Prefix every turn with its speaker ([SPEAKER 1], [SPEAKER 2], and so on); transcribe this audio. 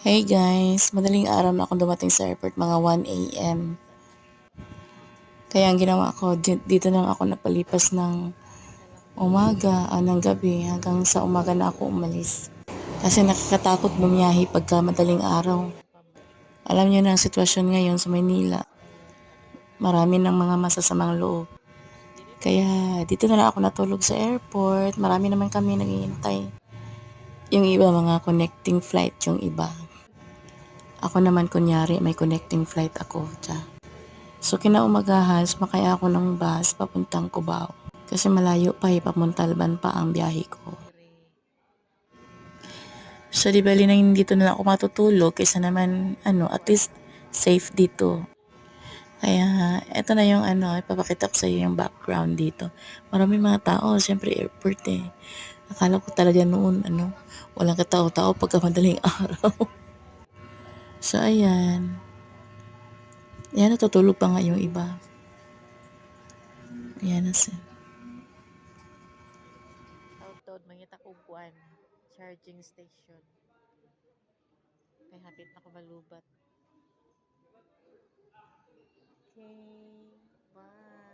[SPEAKER 1] Hey guys, madaling araw na akong dumating sa airport mga 1 a.m. Kaya ang ginawa ko, dito lang ako napalipas ng ng gabi hanggang sa umaga na ako umalis. Kasi nakakatakot bumiyahe pagka madaling araw. Alam niyo na ang sitwasyon ngayon sa Maynila. Marami ng mga masasamang loob. Kaya dito na lang ako natulog sa airport. Marami naman kami naghihintay. Yung iba mga connecting flight yung iba. Ako naman kunyari may connecting flight ako. So kinaumagahan, sumakay ako ng bus papuntang Cubao. Kasi malayo pa pamuntalban pa ang biyahe ko. So di bali na dito na lang ako matutulog kaysa naman at least safe dito. Kaya eto na yung ipapakita ko sa iyo yung background dito. Maraming mga tao, siyempre airport eh. Akala ko talaga noon walang katao-tao pagka madaling araw. So ayan. Yan, natutulog pa nga yung iba. Ayan na siya. Outdoor, mangita ko kuan, charging station. Kay hapit na ko malubat. Okay, bye.